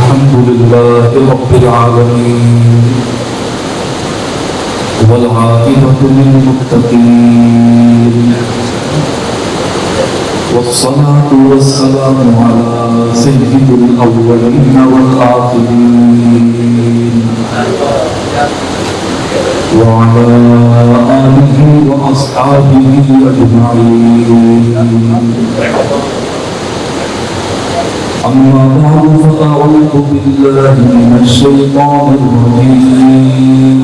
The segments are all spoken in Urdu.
الحمد لله رب العالمين والعاقبة للمتقين والصلاة والسلام على سيد الأولين والآخرين وعلى آله وأصحابه أجمعين. أما بعد فأعوذ بالله من الشيطان الرجيم.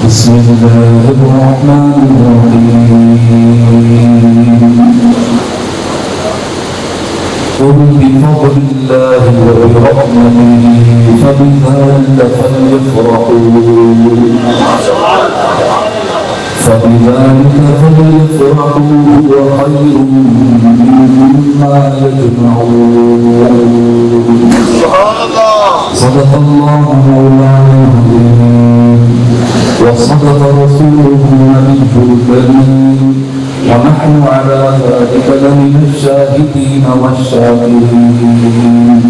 بسم الله الرحمن الرحيم. قل بفضل الله وبرحمته فبذلك فليفرحوا هو خير مما يجمعون. صدق الله مولانا العظيم وصدق رسوله النبي الكريم ونحن على ذلك لمن الشاهدين والشاكرين.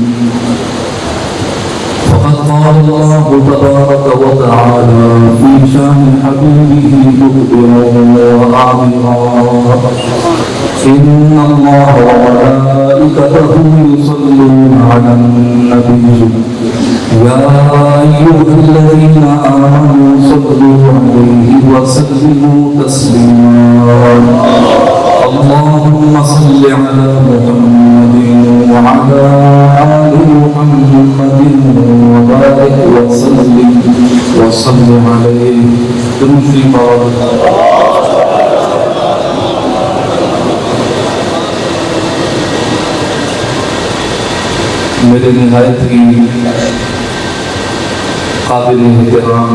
فقد قال الله تبارك وتعالى في شأن حبيبه مخبرا وآمرا: إن الله وملائكته يصلون على النبي يا أيها الذين آمنوا صلوا عليه وسلموا تسليما. اللهم صل على محمد وعلى آل محمد وبارك وسلم عليه تسليما. میرے نہایت ہی قابل احترام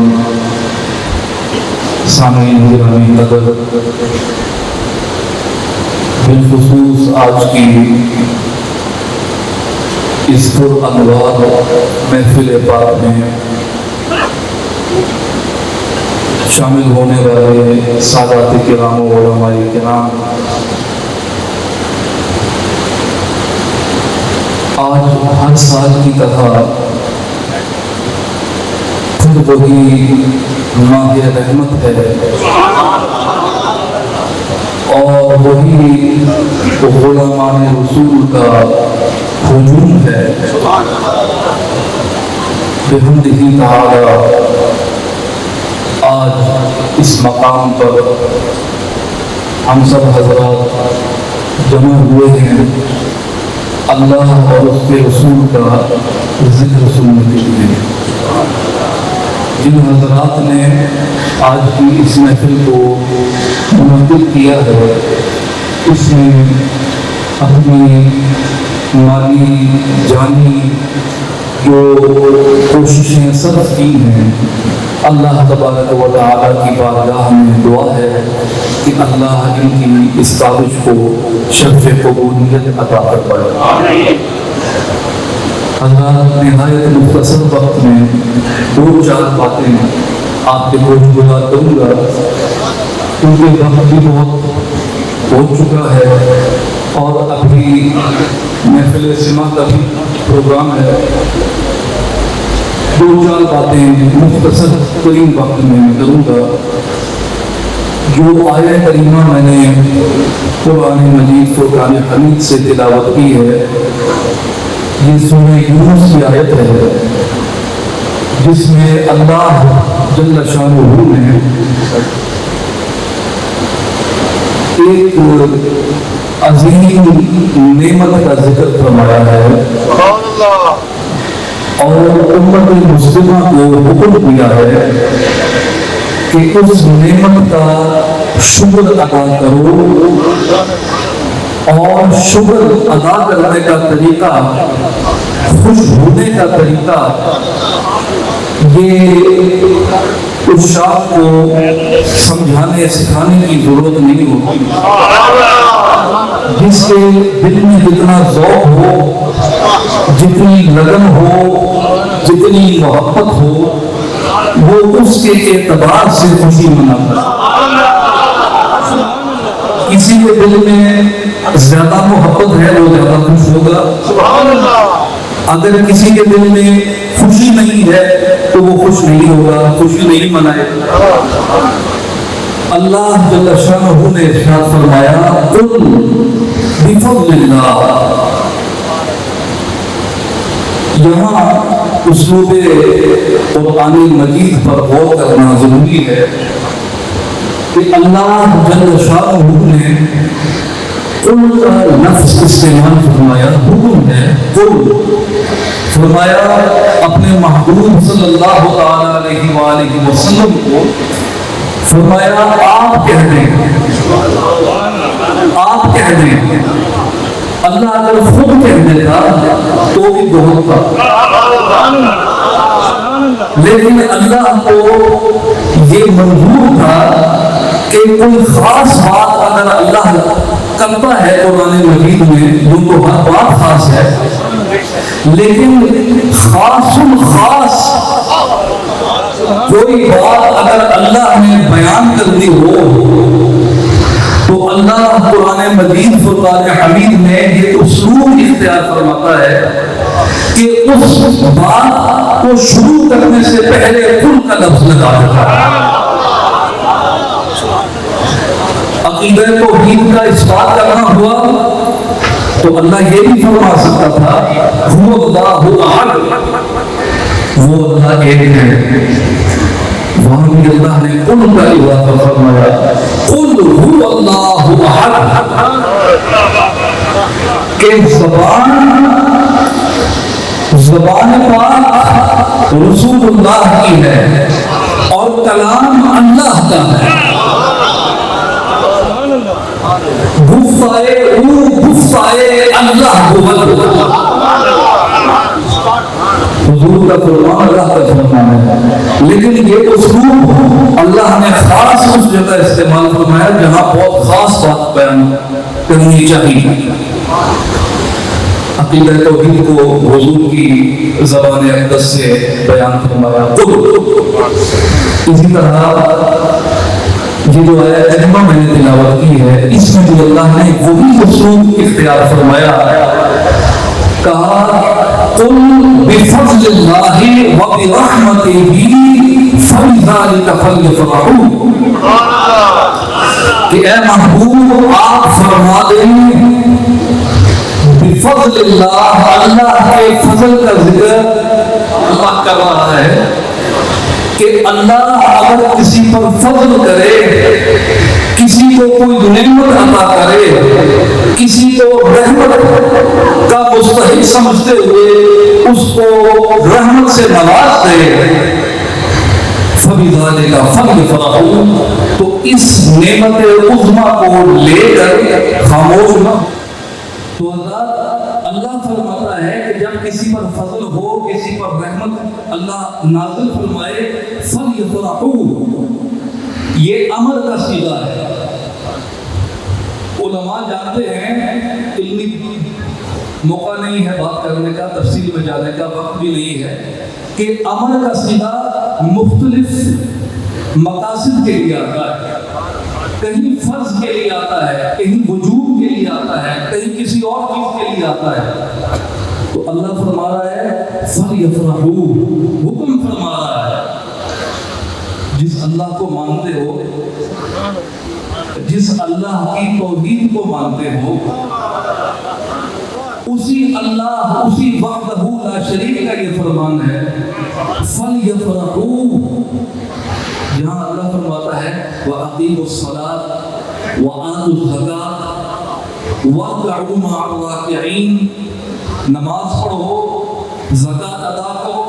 سامعین گرامی قدر، بالخصوص آج کی اس پر انوار محفل پاک میں شامل ہونے والے سادات کرام و علماء کرام، آج ہر سال کی طرح پھر وہی ماہ رحمت ہے اور وہی غلامان رسول کا ہجوم ہے. بحمدہ تعالی آج اس مقام پر ہم سب حضرات جمع ہوئے ہیں اللہ اور اس کے رسول کا ذکر سننے کے لیے. جن حضرات نے آج کی اس محفل کو منعقد کیا ہے، اس میں اپنی مالی جانی جو کوششیں صرف کی ہیں، اللہ تبارک و تعالیٰ کی بارگاہ میں دعا ہے کہ اللہ ان کی اس کاوش کو شرف قبولیت عطا فرمائے. حضرات، نہایت مختصر وقت میں 2-4 باتیں آپ کے گوش گزار کروں گا کیونکہ وقت بھی بہت ہو چکا ہے اور ابھی محفل سما کا بھی پروگرام ہے. 2-4 باتیں مختصر ترین وقت میں کروں گا. جو آیہ کریمہ میں نے قرآن مجید فرقان حمید سے تلاوت کی ہے، یہ سورہ یونس کی آیت ہے جس میں اللہ جل شانہ نے ایک عظیم نعمت کا ذکر فرمایا ہے اور امت مسلمہ کو حکم دیا ہے کہ اس نعمت کا شکر ادا کرو، اور شکر ادا کرنے کا طریقہ، خوش ہونے کا طریقہ، یہ اس شاخ کو سمجھانے سکھانے کی ضرورت نہیں ہوتی. جس کے دل میں جتنا ذوق ہو، جتنی لگن ہو، جتنی محبت ہو، وہ اس کے اعتبار سے خوشی مناتا ہے. کسی کے دل میں زیادہ محبت ہے وہ زیادہ خوش ہوگا، اگر کسی کے دل میں خوشی نہیں ہے تو وہ خوش نہیں ہوگا، خوشی نہیں منائے گا۔ اللہ جل شانہ نے ارشاد فرمایا قل بفضل اللہ۔ یہاں اسلوب قرآن مجید پر غور کرنا ضروری ہے کہ اللہ جل شانہ نے قل کا لفظ استعمال فرمایا، حکم ہے قل، فرمایا اپنے محبوب صلی اللہ تعالی علیہ وآلہ وسلم کو، فرمایا آپ کہہ دیں، آپ کہہ دیں۔ اللہ اگر خود کہہ دیتا تو بھی بہت تھا، لیکن اللہ کو یہ منظور تھا کہ کوئی خاص بات اگر اللہ کرتا ہے قرآن مجید میں، جو تو ہر بات خاص ہے، لیکن خاص الخاص کوئی بات اگر اللہ نے بیان کرنی ہو تو اللہ قرآن مجید فرقان حمید میں یہ اسلوب اختیار فرماتا ہے کہ اس بات کو شروع کرنے سے پہلے قل کا لفظ لگا دیتا ہے۔ عقیدہ توحید کا اثبات کرنا ہوا تو اللہ یہ بھی فرما سکتا تھا هو اللہ احد، وہ اللہ ایک ہے۔ وہاں بھی اللہ نے قل کا اضافہ فرمایا قل هو اللہ احد، کہ زبان پاک رسول اللہ کی ہے اور کلام اللہ کا ہے۔ گفتائے او گفتائے اللہ کو، حضور کا فرمان اللہ کا فرمان ہے، لیکن یہ اسلوب اللہ نے خاص اس جگہ استعمال فرمایا جہاں بہت خاص بات بیان کرنی چاہیے۔ عقیدہ توحید کو حضور کی زبان اقدس سے بیان فرمایا قل۔ اسی طرح یہ جو آیت کریمہ میں نے تلاوت کی ہے، اس میں جو اللہ نے وہی اسلوب اختیار فرمایا، کہا قل بفضل اللہ وبرحمتہ فبذلک فلیفرحوا، کہ اے محبوب آپ فرما دیں بفضل اللہ، اللہ کے فضل کا ذکر اللہ کر رہا ہے کہ اللہ اگر کسی پر فضل کرے، کسی کو کوئی نعمت عطا کرے، کسی کو رحمت کا مستحق سمجھتے ہوئے اس کو رحمت سے نواز دے، فَبِذَلِكَ فَلْيَفْرَحُوا، تو اس نعمت عظمیٰ کو لے کر خاموش نہ۔ تو اللہ فرماتا ہے کہ جب کسی پر فضل ہو، کسی پر رحمت اللہ نازل فرمائے، فَلْيَفْرَحُوا، یہ امر کا صیغہ ہے۔ علماء جانتے ہیں، علمی موقع نہیں ہے بات کرنے کا، تفصیل میں جانے کا وقت بھی نہیں ہے، کہ امر کا صیغہ مختلف مقاصد کے لیے آتا ہے، کہیں فرض کے لیے آتا ہے، کہیں وجوب کے لیے آتا ہے، کہیں کسی اور چیز کے لیے آتا ہے۔ تو اللہ فرما رہا ہے فَلْيَفْرَحُوا، حکم فرما رہا ہے جس اللہ کو مانتے ہو، جس اللہ کی توحید کو مانتے ہو، اسی اللہ، اسی وحدہ لا شریک کا یہ فرمان ہے فَلْيَفْرَحُوا۔ یہاں اللہ فرماتا ہے وَأَقِيمُوا الصَّلَاةَ وَآتُوا الزَّكَاةَ وَارْكَعُوا مَعَ الرَّاكِعِينَ، نماز پڑھو، زکوٰۃ ادا کرو،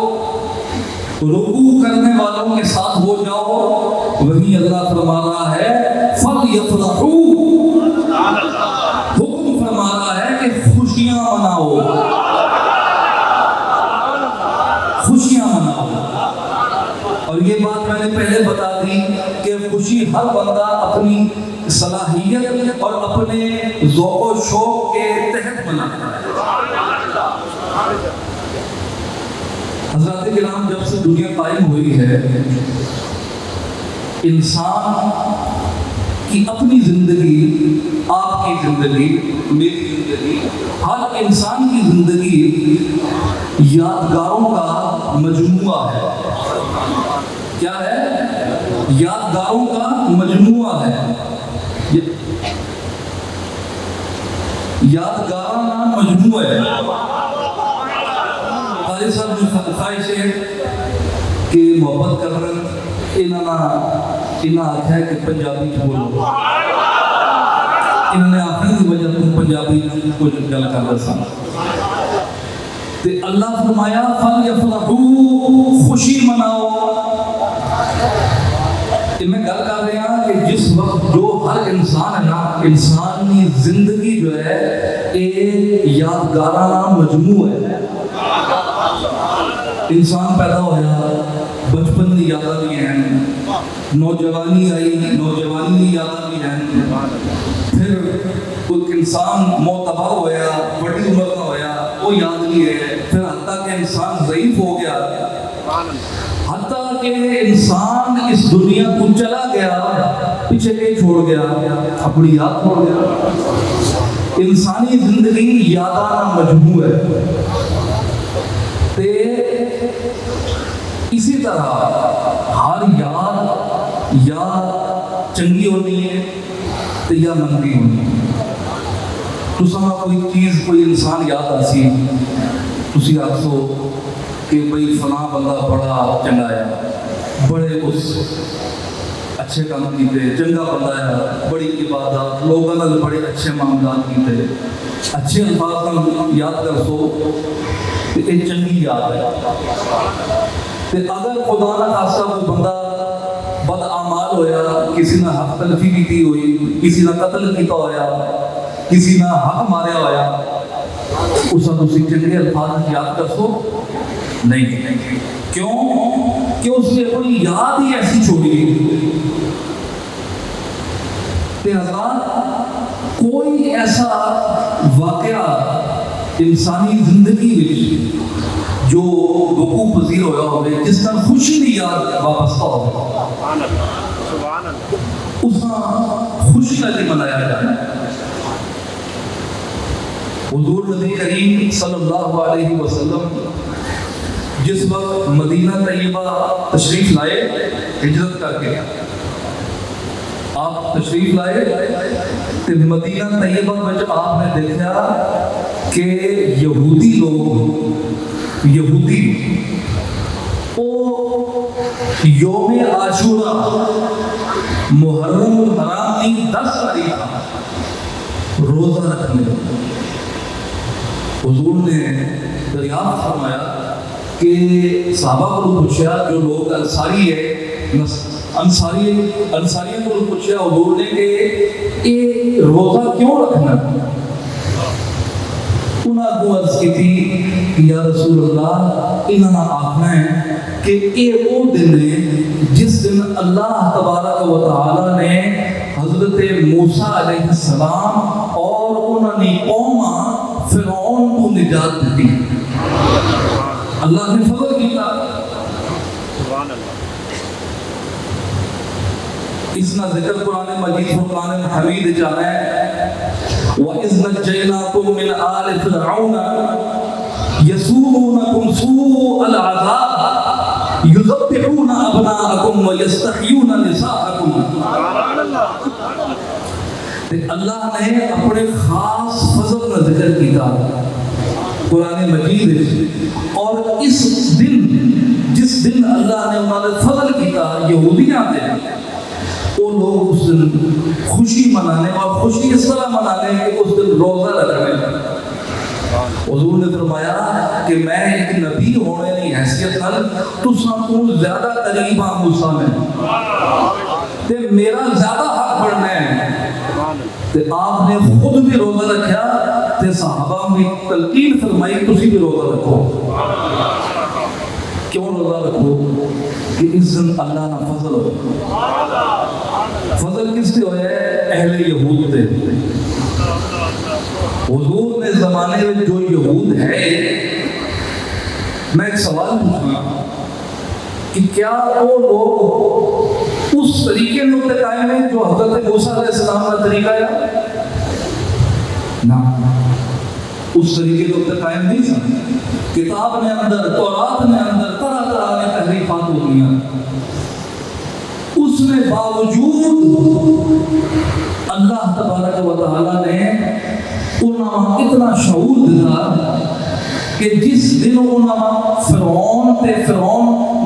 رکوع کرنے والوں کے ساتھ ہو جاؤ۔ وہیں اللہ فرما رہا ہے فَلْيَفْرَحُوا، حکم فرما رہا ہے کہ خوشیاں مناؤ، خوشیاں مناؤ۔ اور یہ بات میں نے پہلے بتا دی کہ خوشی ہر بندہ اپنی صلاحیت اور اپنے ذوق و شوق کے تحت مناتا ہے۔ حضرات کرام جب سے دنیا قائم ہوئی ہے، انسان کی اپنی زندگی، آپ کی زندگی، میری زندگی ہر انسان کی زندگی یادگاروں کا مجموعہ ہے. کیا ہے؟ یادگاروں کا مجموعہ ہے. یادگارانہ مجموعہ ہے. قاری صاحب کی خواہش ہے کہ محبت کر رہے انہوں آخیا کہ پنجابی چ بولو. انہوں نے آخر کی وجہ تو پنجابی کچھ گل کر رہا سن. تے اللہ فرمایا فَلْيَفْرَحُوا، خوشی مناؤ. میں گل کر رہا ہوں کہ جس وقت جو ہر انسان ہے نا، انسانی زندگی جو ہے یہ یادگارانہ مجموع ہے. انسان پیدا ہوا، بچپن کی یاداں بھی ہیں، نوجوانی آئی، نوجوانی کی یاداں بھی ہیں، پھر کوئی انسان معتبر ہویا، بڑی عمر کا ہویا، وہ یاد بھی ہے، پھر حتیٰ کہ انسان ضعیف ہو گیا، حتیٰ کہ انسان اس دنیا کو چلا گیا، پیچھے کے چھوڑ گیا، اپنی یاد چھوڑ گیا. انسانی زندگی یادانہ مجموع ہے. تے اسی طرح ہر یاد یا چنگی ہونی ہے تے یا مندی ہونی ہے. تساں کوئی چیز کوئی انسان یاد آسی، تسی آکھو کہ بھئی فلاں بندہ بڑا چنگا ہے، بڑے اس اچھے کام کیتے، چنگا بندہ ہے، بڑی عبادات، لوگوں نے بڑے اچھے معاملات کیتے، اچھے الفاظ کا یاد کر سو کہ یہ چنگی یاد ہے. تے اگر خدا نہ خاصہ کوئی بندہ بد اعمال ہویا، کسی نے حق تلفی کی ہوئی، کسی نے قتل کیتا ہویا، کسی نے حق ماریا ہویا، اس نے تسی چنگے الفاظ یاد کر سو نہیں. کیوں کہ اس نے کوئی یاد ہی ایسی چھوڑی. تے حضرات کوئی ایسا واقعہ انسانی زندگی میں جو وقوع پذیر ہویا ہوئے جس کا خوشی نہیں یاد وابستہ ہو، اس کا خوشی کا نہیں منایا جائے. حضور نبی کریم صلی اللہ علیہ وسلم جس وقت مدینہ طیبہ تشریف لائے، ہجرت کر کے آپ تشریف لائے، تو مدینہ طیبہ میں آپ نے دیکھا کہ یہودی لوگ، یہودی وہ یوم عاشورہ محرم الحرام کی 10 تاریخ روزہ رکھنے. حضور نے دریافت فرمایا کہ صحابہ کو پوچھا، جو لوگ انصاری ہے، انصاریوں کو پوچھا حضور نے کہ یہ روزہ کیوں رکھنا؟ انہاں کو عرض کی تھی کہ یا رسول اللہ، انہاں آخنا ہے کہ یہ وہ دن ہے جس دن اللہ تبارک و تعالی نے حضرت موسیٰ علیہ السلام اور انہوں نے قوم فرعون کو نجات دی. اللہ نے فضل کیا. اس کا ذکر قرآن مجید فرقان حمید جانا ہے. وَإِذْ نَجَّيْنَاكُمْ مِنْ آلِ فِرْعَوْنَ يَسُومُونَكُمْ سُوءَ الْعَذَابِ يُذَبِّحُونَ أَبْنَاءَكُمْ وَيَسْتَحْيُونَ نِسَاءَكُمْ. اللہ نے اپنے خاص فضل کا ذکر کیا قرآن مجید ہے. اور اس دن جس دن اللہ نے انہوں نے فضل کیا یہودیاں تھے، وہ لوگ اس دن خوشی منانے، اور خوشی اس طرح منانے کہ اس دن روزہ رکھنے. حضور نے فرمایا کہ میں ایک نبی ہونے کی حیثیت نال تساں تو زیادہ قریب ہاں موسیٰ میں، تے میرا زیادہ حق بڑھنا ہے. تے آپ نے خود بھی روزہ رکھا تے صحابہ بھی تلقین فرمائی تسی بھی روزہ رکھو. کیوں روزہ رکھو؟ کہ اس دن اللہ نہ فضل ہو. فضل کس سے ہویا ہے؟ اہل یہود تے. حضور نے زمانے میں جو یہود ہے، میں ایک سوال پوچھنا کہ کیا وہ لوگ اس طریقے میں قائم ہیں جو حضرت موسیٰ علیہ السلام کا طریقہ ہے؟ نہ. اس طریقے کے اوپر قائم نہیں تھا. کتاب نے اندر، تورات نے اندر طرح طرح کی تحریفات ہوتی ہیں. اس میں باوجود اللہ تبارک و تعالیٰ نے انہاں اتنا شعور دیا کہ جس دن انہاں فرعون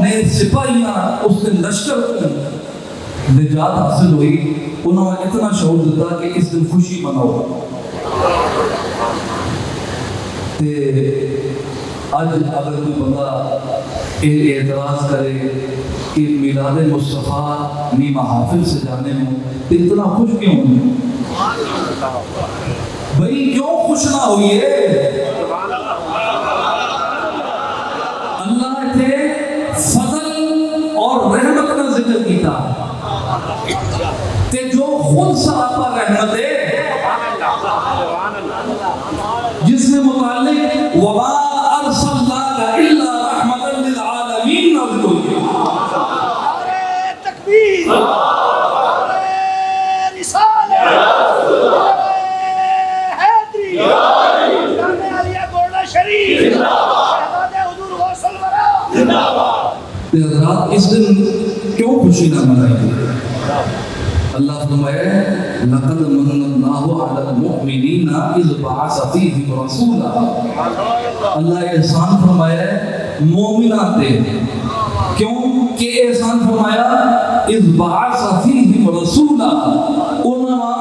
نے سپاہیاں اس دن لشکر کو نجات حاصل ہوئی، انہوں نے اتنا شعور دیتا کہ اس دن خوشی مناؤ. اج اگر کوئی بندہ اعتراض کرے کہ میلاد مصطفیٰ نی محافل سے جانے ہوں تو اتنا خوش کیوں ہوں؟ بھائی کیوں خوش نہ ہوئیے؟ اللہ کے فضل اور رحمت کا ذکر کیتا کہ جو خود سراپا رحمت ہے، جس میں متعلق وما ارسلناک الا رحمتا للعالمین نازل ہوئی. نعرہ تکبیر، نعرہ رسالت، نعرہ حیدری، جامعہ علیہ گوڑا شریف، شہزادہ حضور غوث الورا. حضرات اس دن کیوں خوشی نہ منائیں؟ اللہ فرمائے لقد من اللہ علی المؤمنین اذ بعث فیہم رسولا. اللہ احسان فرمایا مومنات پہ. کیوں کہ احسان فرمایا اذ بعث فیہم رسولا، انہاں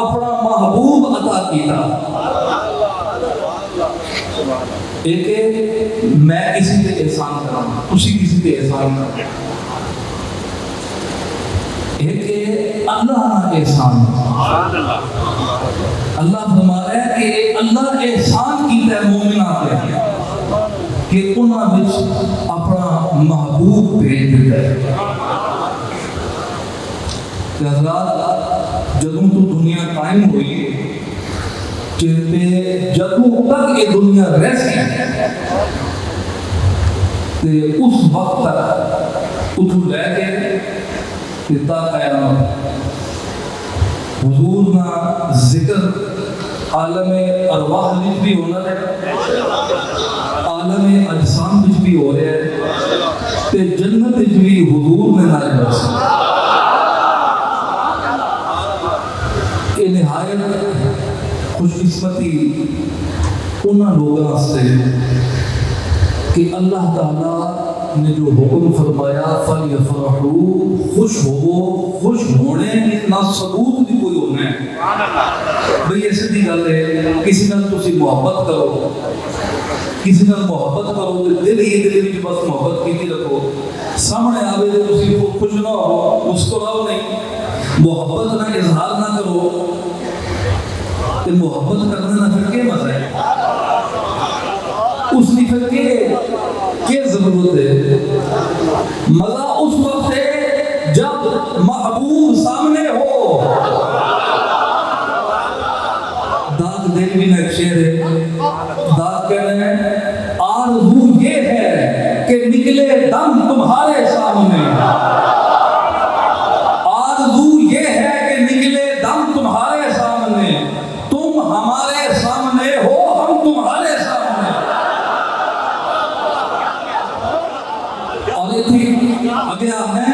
اپنا محبوب عطا کیتا. ایک میں کسی پہ احسان کراں، اسی کسی پہ احسان کراں. ایک اللہ کا احسان. اللہ فرمایا ہے کہ اللہ احسان کیتا ہے مومنات پہ کہ انہاں وچ اپنا محبوب بھیج دیتا ہے. حضرات جدوں تو دنیا قائم ہوئی، جدوں تک یہ دنیا رہ سی اس وقت تک اتھو لے کے تا قیامت حضور نا ذکر عالم ارواح وچ بھی ہونا ہے، عالم اجسام وچ بھی ہو رہا ہے، تے جنت وچ بھی حضور نے نال بس. یہ نہایت خوش قسمتی انہاں لوگوں واسطے کہ اللہ تعالیٰ نے جو حکم فرمایا فَلْيَفْرَحُوا، خوش ہو. خوش ہونے نہ ثبوت بھی کوئی ہونا ہے. بھئی ایسے دی گل ہے کسی نال تسی محبت کرو، کسی نال محبت کرو دل ہی دل وچ بس محبت کیتی رکھو، سامنے آوے تے تسی خوش نہ ہو، مسکراؤ نہیں، محبت نہ اظہار نہ کرو تے محبت کرنے نہ پھر کیا مزہ ہے؟ اس نے پھر کیا ضرورت ہے؟ مزہ اس وقت ہے جب محبوب سامنے ہو. داد دیوی نے ایک شعر ہے، داد کہہ رہے ہیں آرزو یہ ہے کہ نکلے دم تمہارے سامنے. آرزو یہ ہے کہ نکلے دم تمہارے سامنے، تم ہمارے سامنے ہو ہم تمہارے سامنے. اور آگے ہے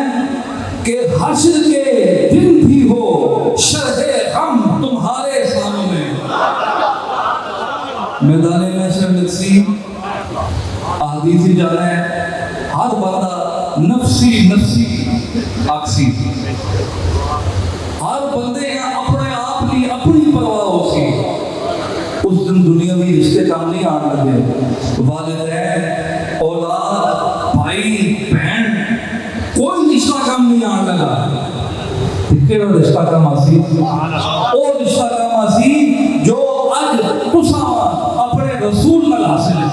کہ حشر کے دن بھی ہو شرح غم تمہارے سامنے. میدان محشر نکسی احادیث جانا ہے، ہر بندہ نفسی نفسی آکسی، ہر بندے اپنے آپ کی اپنی پرواہ ہو سی. اس دن دنیاوی رشتے کام نہیں آن لگے، والدین اولاد بھائی بہن کوئی رشتہ کام نہیں آن لگا. کہڑا رشتہ کام آسی؟ وہ رشتہ کام آسی جو اج تساں اپنے رسول نال حاصل ہے.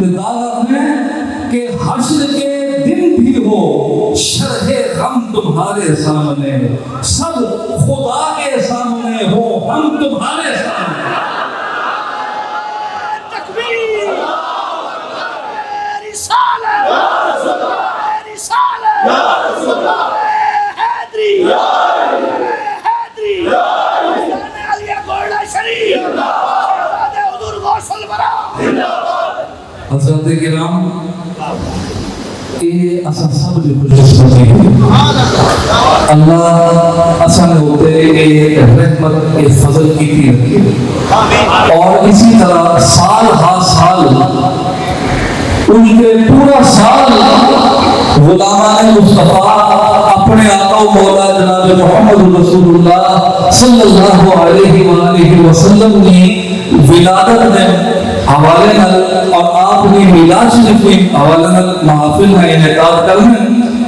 دعوت ہے کہ حشر کے دن بھی ہو شرح غم تمہارے سامنے، سب خدا کے سامنے ہو ہم تمہارے سامنے. تکبیر، رسالت، رسالت، حیدری، حیدری، جامعہ علیہ شہزادے حضور غوث الورا حضرت کرام یہ اساں سب لے خوش قسمتی ہے اللہ اساں نے ہوتے ایک رحمت ایک فضل کی تھی اور اسی طرح سال ہا سال ان کے پورا سال غلامان مصطفیٰ اپنے آقا و مولا جناب محمد رسول اللہ صلی اللہ علیہ وآلہ وسلم کی ولادت میں حوالے نال اور آپ نے میلاد شریف کے حوالے نال محافل میں انعقاد کرنے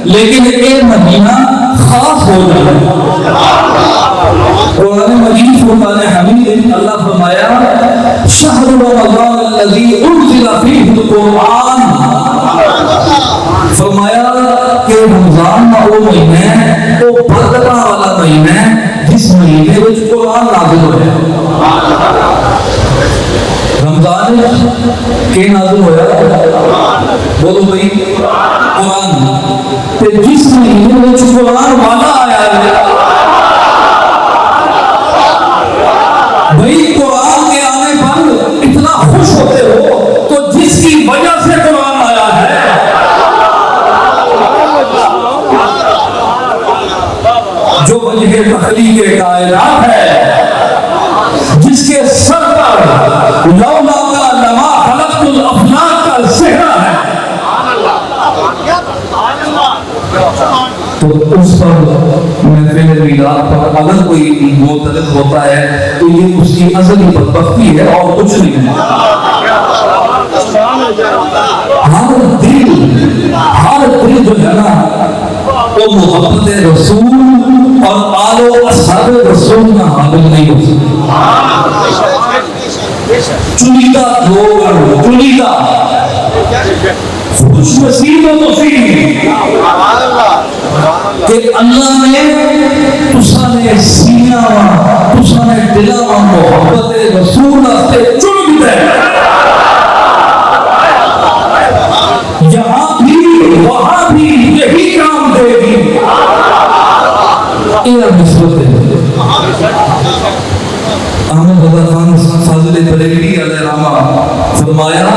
لیکن ایک مہینہ خاص ہو جائے قرآن مجید فرقان حمید اللہ فرمایا شہر رمضان الذی انزل فیہ القرآن فرمایا کہ رمضان وہ مہینہ ہے وہ برکتاں والا مہینہ ہے جس مہینے وچ قرآن نازل ہویا رمضان کے نازل ہویا بولو بھائی قرآن تے جس مہینے وچ قرآن والا آیا ہے بھائی قرآن کے آنے پر اتنا خوش ہوتے ہو تو جس کی وجہ سے قرآن آیا ہے جو وجہ تخلیق کائنات ہے جس کے سر پر لولا کا لما خلقت الافلاک کا صحرا ہے تو اس پر محفل میلاد پر اگر کوئی معترض ہوتا ہے تو یہ اس کی ازلی بدبختی ہے اور کچھ نہیں ہے ہر دل جو ہے نا وہ محبت رسول اور آل و اصحاب رسول کا حامل نہیں ہو سکتا چنیدہ لوگ چنیدہ خوش نصیب و نصیب کہ اللہ نے تسا نے سینہ تسا نے دلا محبت رسول سے چن دیا یہاں بھی وہاں بھی یہی کام دے گی یہ نسبت ہے احمد رضا خان فاضل بریلوی علیہ رحمہ فرمایا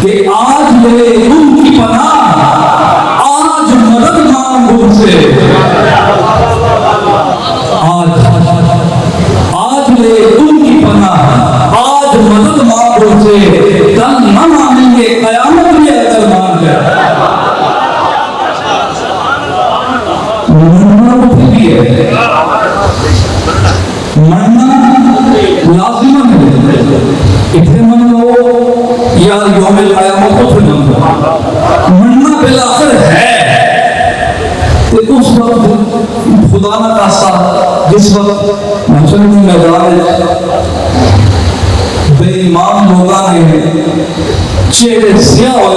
کہ آج لے ان کی پناہ آج مدد مانگ ان سے آج لے ان کی پناہ آج مدد مانگ ان سے کل نہ مانیں گے قیامت میں اگر مان گیا مرنا تو پھر بھی ہے مرنا لازم ہے اتنے من لو یا یوم القیامت کو پھر مرنا بالآخر ہے تو اس وقت خدا نہ خاصا جس وقت محشر کی میدان بے ایمان لوگاں نے چہرے سیاہ ہوئے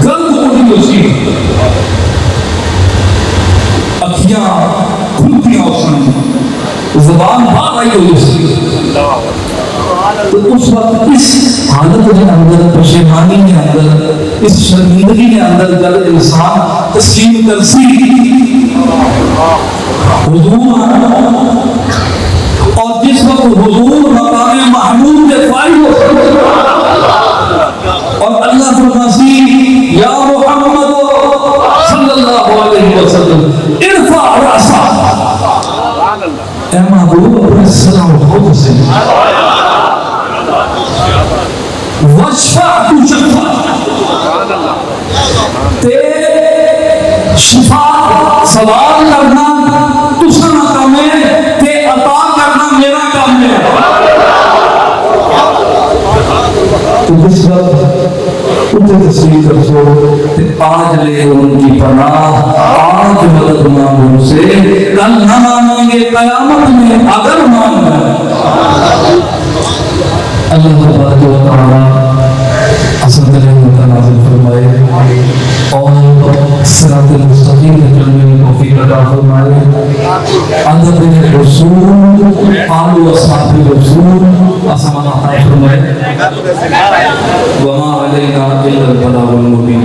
گرد اڑی اسی اکھیاں کھلتیاں اسن زبان باہر آئی ہوئی اس کی تو اس وقت اس حالت کے اندر پشیمانی کے اندر اس شرمندگی کے اندر جب انسان تسلیم کرسی حضور اور جس وقت حضور مقام محمود کے فائل اور اللہ فرماسی یا محمد صلی اللہ علیہ وسلم ارفع رأسا اے محبوب اپنے سلام خود سے وشفع تو شفا تے شفا سوال کرنا تو سنا کام ہے تے عطا کرنا میرا کام ہے تو جس وقت اتنے تصویر کرسو تے آج لے ان کی پناہ آج مدد مانگو سے کل نہ مانیں گے قیامت میں اگر مانگا اللہ تبارک و تعالی حسن دلیں متنازل فرمائے اور صراط المستقیم چلنے میں توفیق عطا فرمائے اندر دل رسول آل و اصحاب رسول اسمان عطا فرمائے وما علینا الا البلاغ المبین